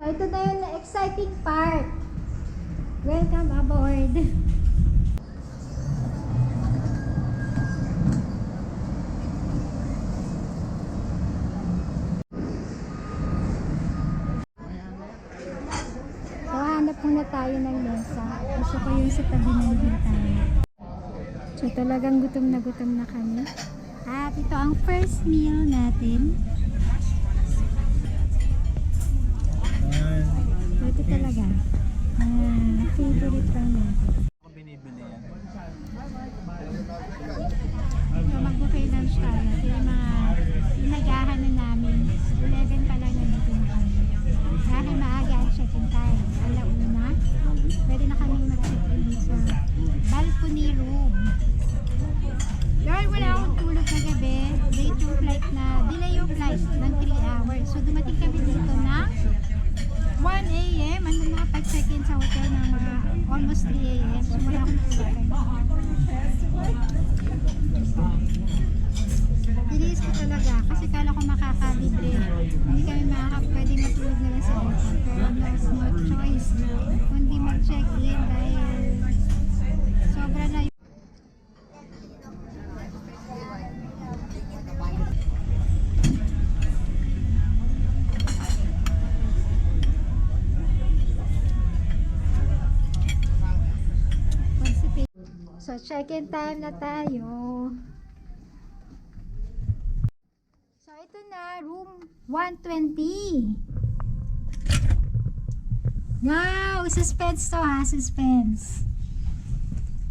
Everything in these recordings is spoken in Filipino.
Ito na yung exciting part. Welcome aboard. So, hanap muna tayo ng mesa. Gusto ko yung sa tabi ng bintana. So, talagang gutom na kami. At ito ang first meal natin. So, ito talaga. Favorite lang natin. Ako binibili yan. So, mag-buffet lunch tayo. Ito yung mga inagahan na namin. 11 pa lang nandito na kami. Dahil maaga ang check-in time. Alauna. Pwede na kaming mag-check-in sa balcony room. Dahil wala akong tulog kagabi, late yung flight na, delay yung flight ng 3 hours. So, dumating kami dito ng 1 a.m. Ano mga pag-check-in sa hotel ng mga almost 3 a.m. So, wala akong tulog kagabi. Diliis ko talaga kasi kala ko makakalibre. Hindi kami pwede matulog na lang sa hotel. Pero no choice kundi mag-check-in dahil sobra na yung so, check-in time na tayo. So, ito na, room 120. Wow! Suspense to ha, suspense.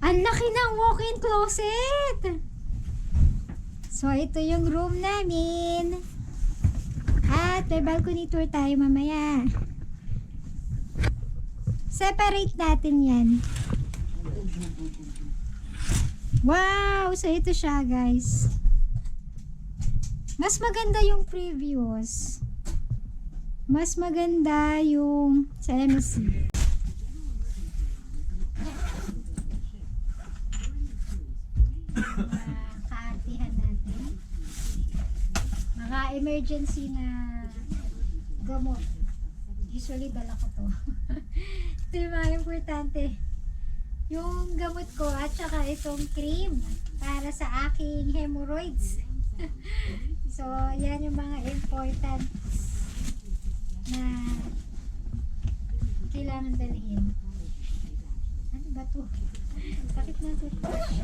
Ang laki ng walk-in closet! So, ito yung room namin. At may balcony tour tayo mamaya. Separate natin yan. Wow! So, ito siya, guys. Mas maganda yung previous. Mas maganda yung sa MSC. Kaartihan natin. Mga emergency na gamot. Usually, dala ko to. Ito yung mga importante. Yung gamot ko at saka itong cream para sa aking hemorrhoids. So, yan yung mga important na kailangan dalhin. Ano ba to? Sakit na toothbrush.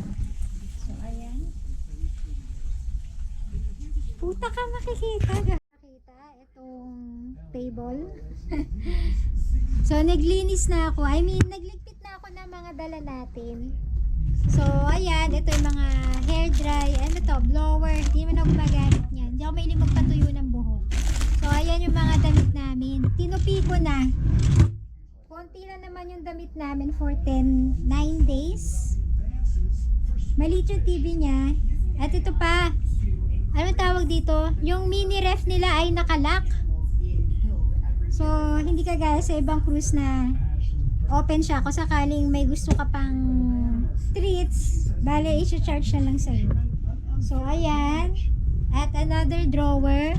So, ayan. Puta ka makikita. Nakita itong table. So, naglinis na ako. I mean, nagligpit na ako ng mga dala natin. So, ayan. Ito yung mga hair dry. Ano to? Blower. Hindi naman ako gumagamit niyan. Hindi ako mahilig magpatuyo ng buhok. So, ayan yung mga damit namin. Tinupi ko na. Konti na naman yung damit namin for 9 days. Maliit yung TV niya. At ito pa. Ano tawag dito? Yung mini ref nila ay nakalock. So, hindi kagaya sa ibang cruise na open siya. Kung sakaling may gusto ka pang treats, bale, i-charge na lang sa'yo. So, ayan. At another drawer.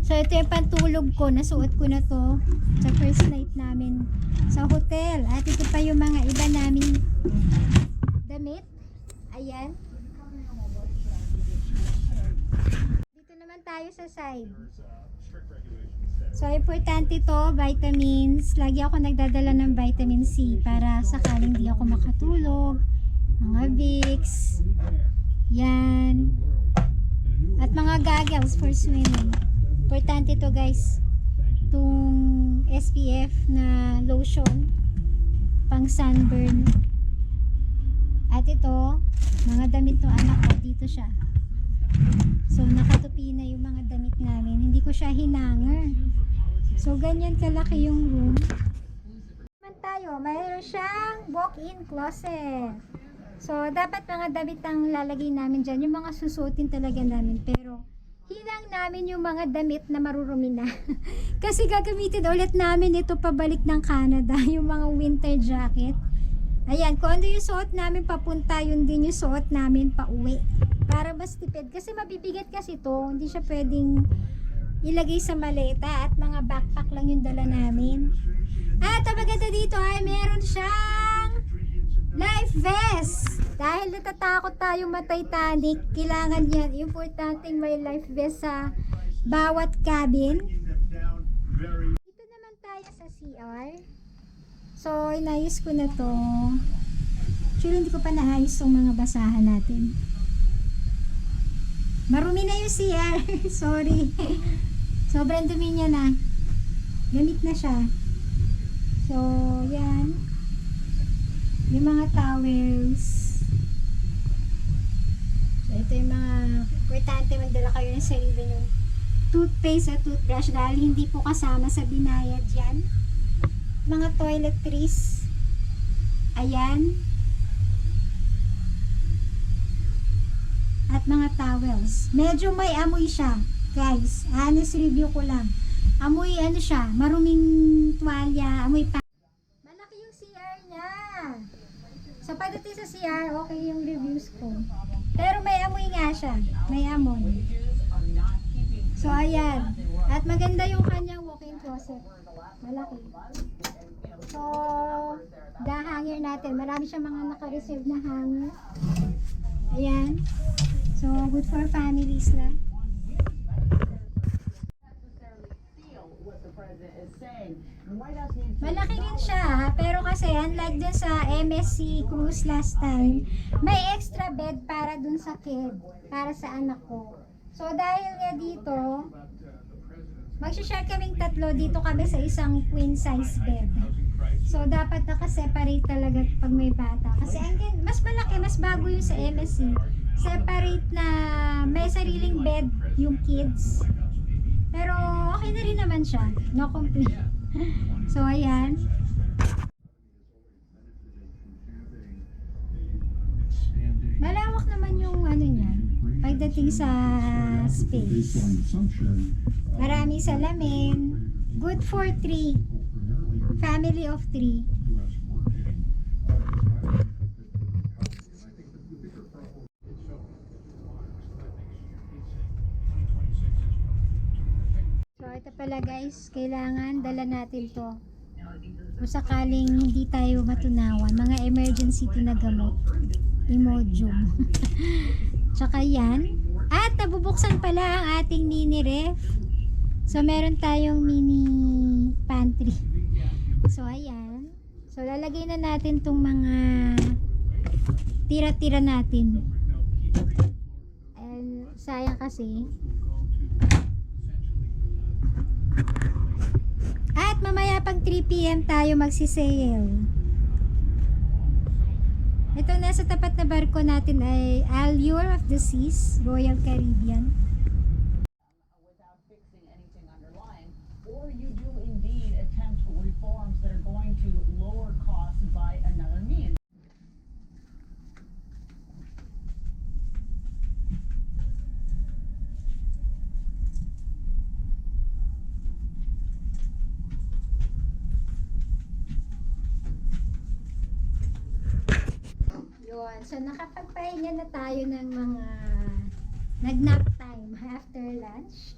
So, ito yung pantulog ko. Nasuot ko na to sa first night namin sa hotel. At ito pa yung mga iba naming damit. Ayan. Dito naman tayo sa side. So, importante to, vitamins. Lagi ako nagdadala ng vitamin C para sakaling di ako makatulog. Mga Vicks. Yan. At mga goggles for swimming. Importante to, guys. Itong SPF na lotion. Pang sunburn. At ito, mga damit ng anak ko. Dito siya. So, nakatupi na yung mga damit namin. Hindi ko siya hinanger. So, ganyan kalaki yung room. Naman tayo, mayroon siyang walk-in closet. So, dapat mga damit ang lalagay namin dyan. Yung mga susuotin talaga namin. Pero, hinang namin yung mga damit na marurumi na. Kasi gagamitin ulit namin ito pabalik ng Canada. Yung mga winter jacket. Ayan, kung ano yung suot namin papunta, yun din yung suot namin pa uwi. Para mas tipid. Kasi mabibigat kasi to. Hindi siya pwedeng ilagay sa maleta at mga backpack lang yung dala namin. At ang maganda dito ay meron siyang life vest. Dahil natatakot tayo ma-Titanic, kailangan yan. Importanteng may life vest sa bawat cabin. Dito naman tayo sa CR. So, inayos ko na to. Actually, hindi ko pa naayos yung mga basahan natin. Marumi na yung CR. Sorry. Sobrang dumi niya na. Gamit na siya. So, yan. Yung mga towels. So, ito yung mga importante magdala kayo ng sarili nyo. Toothpaste at toothbrush dahil hindi po kasama sa binayad yan. Mga toiletries. Ayan. At mga towels. Medyo may amoy siya. Guys, honest review ko lang. Amoy ano siya, maruming tuwalya, amoy pa. Malaki yung CR niya. So pagdating sa CR, okay yung reviews ko. Pero may amoy nga siya. May amoy. So ayan. At maganda yung kanyang walk-in closet. Malaki. So, the hanger natin. Marami siyang mga naka-reserve na hanger. Ayan. So, good for families na. Malaki rin siya, pero kasi unlike dun sa MSC cruise last time, may extra bed para dun sa kid, para sa anak ko. So, dahil nga dito, magsishare kaming tatlo, dito kami sa isang queen size bed. So, dapat naka-separate talaga pag may bata. Kasi mas malaki, mas bago yung sa MSC. Separate na may sariling bed yung kids. Pero okay na rin naman siya. No complaint. So, ayan. Malawak naman yung ano niya. Pagdating sa space. Maraming salamin. Good for 3. Family of 3. So, ito pala guys, kailangan dala natin to. Kung sakaling hindi tayo matunawan, mga emergency to na gamot. Imodium. Tsaka yan. At nabubuksan pala ang ating mini ref. So, meron tayong mini pantry. So, ayan. So, lalagay na natin tong mga tira-tira natin. And, sayang kasi. At mamaya pag 3 PM tayo magsisail. Ito nasa tapat na barko natin ay Allure of the Seas, Royal Caribbean. Without fixing anything underlying, or you do indeed attempt reforms that are going to lower costs by another means. Yun. So, nakapagpahinga na tayo ng mga nag-nap time after lunch.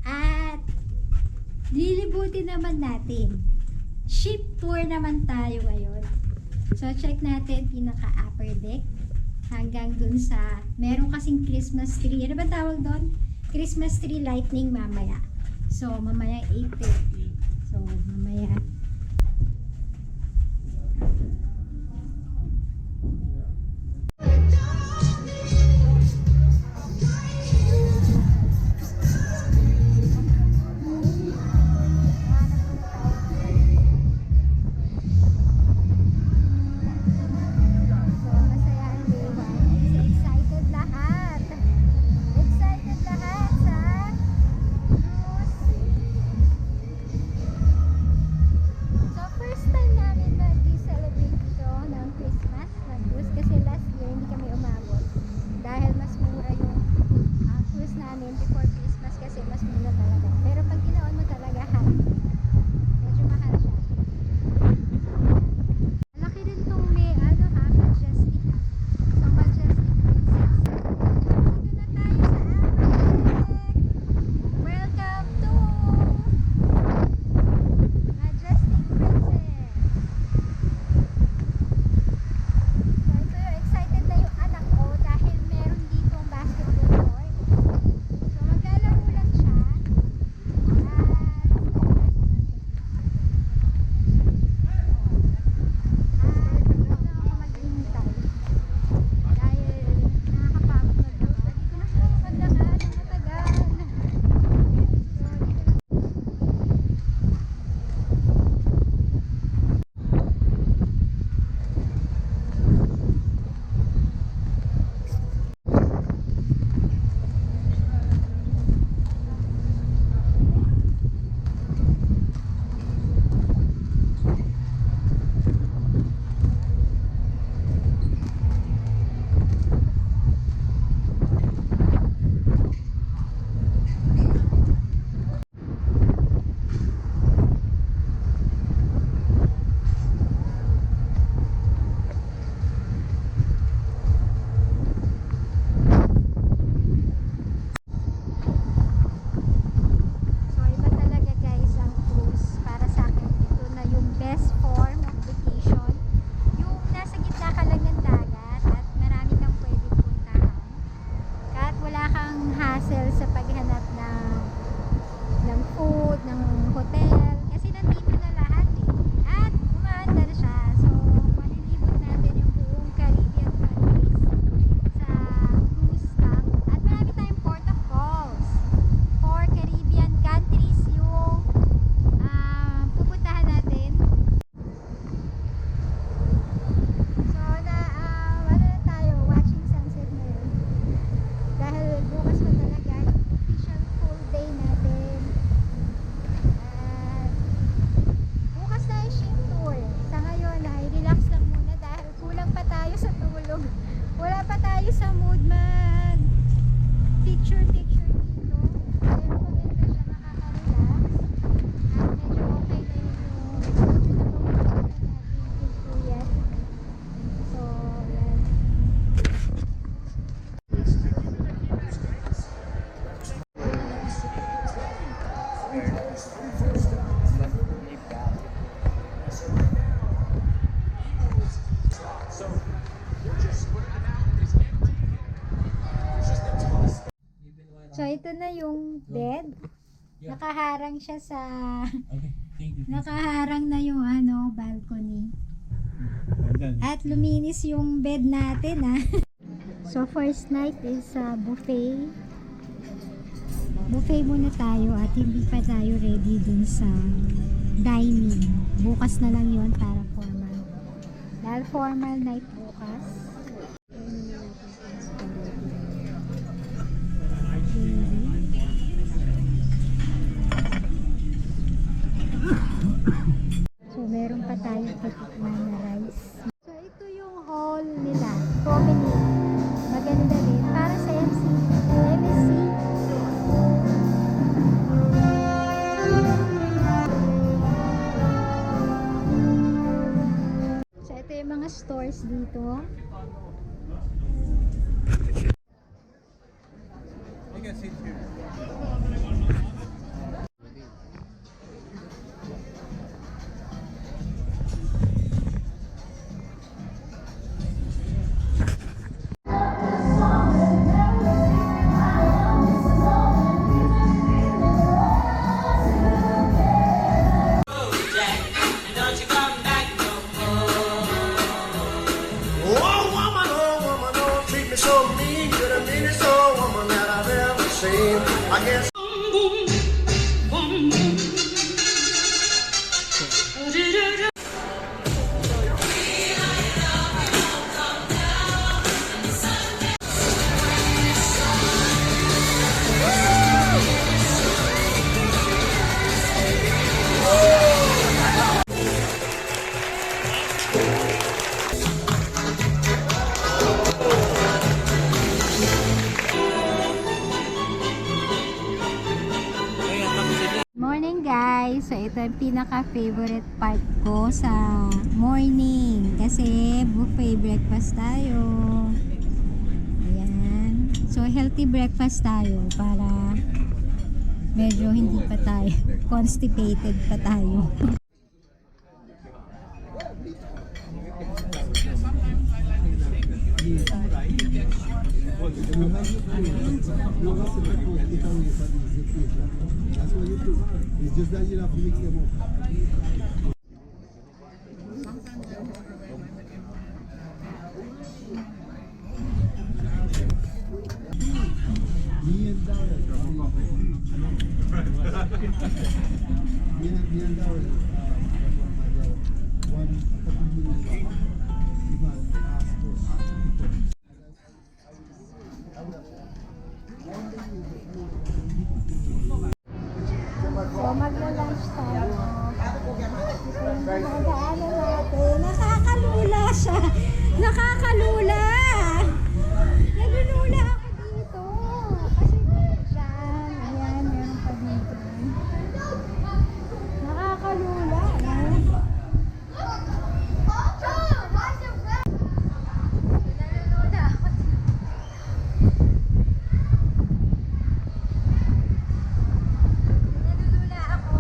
At lilibutin naman natin. Ship tour naman tayo ngayon. So, check natin pinaka-upper deck hanggang dun sa, meron kasing Christmas tree. Ano ba tawag doon? Christmas tree lightning mamaya. So, mamaya 8:30. So, mamaya So, ito na yung bed. Nakaharang siya sa... Nakaharang na yung balcony. At luminis yung bed natin, ha. So, first night is buffet. Buffet muna tayo at hindi pa tayo ready dun sa dining. Bukas na lang yon para formal. Dahil formal night bukas. So, meron pa tayong titikman na rice. So, ito yung hall nila. Promenade. Maganda din. Para sa MSC. So, ito yung mga stores dito. Oh woman, don't treat me so mean. You're the meanest old woman that I've ever seen. I guess. Morning guys! So ito yung pinaka-favorite part ko sa morning kasi buffet breakfast tayo. Ayan. So healthy breakfast tayo para medyo hindi pa tayo constipated pa tayo. It's just that you have to mix them up. Me and Darren. Me and Darren. One couple minutes ago, Ivan asked us. So magla-lunch tayo. So yung daanan natin, nakakalula siya. Nakakalula! Nalulula ako dito. Kasi dyan, ayan, meron pa dito. Nakakalula. Nalulula ako dito. Nalulula ako.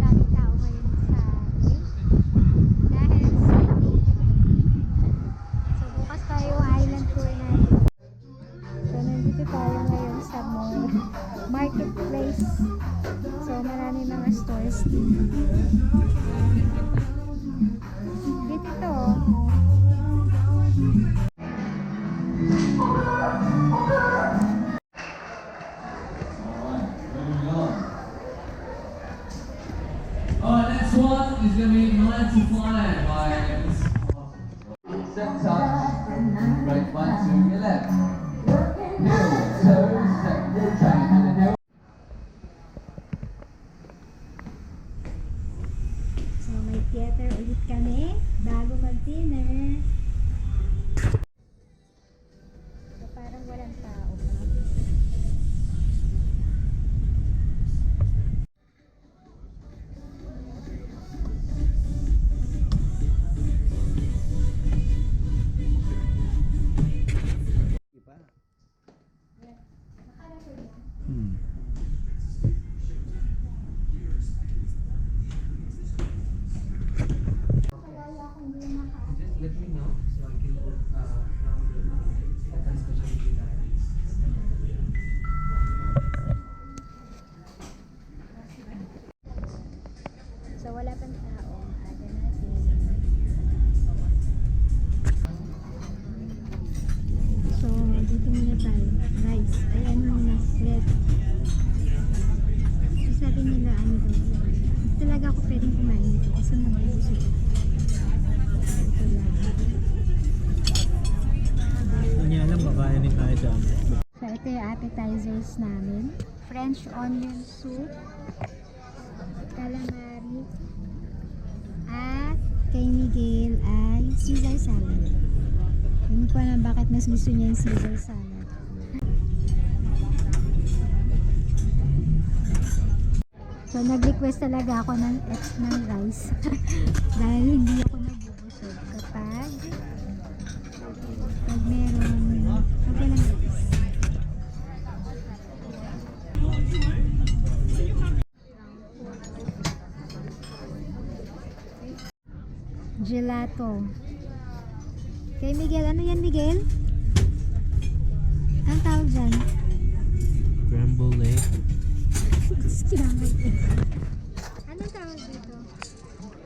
Daming tao ngayon sa dahil Sunday. So bukas tayo island tour natin. So nandito tayo ngayon sa mall marketplace. So marami mga stores dito. Dito Next one is going to be Mind to Fly by Step touch, right one to your left. Heel, toe, step, ako pwedeng kumain dito kasi nabubusog ako. Ito lang. Hindi alam, kakainin tayo dyan. So, ito yung appetizers namin. French onion soup, calamari, at kay Miguel ay Caesar salad. Hindi ko alam bakit mas gusto niya yung Caesar salad. So, nag-request talaga ako ng rice. Dahil hindi ako nabubusog kapag merong rice. Gelato. Kay Miguel, ano yan Miguel? Ang tawag dyan? Scrambled egg. Scrambled egg. Anong tawag dito?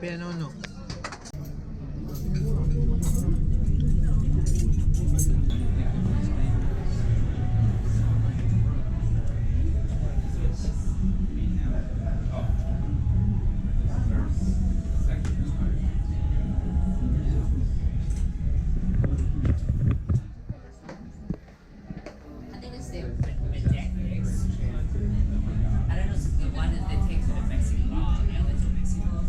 Pianono. I think it's the Medex. I don't know, it's the one that takes it to Mexico. Yeah, it's in Mexico.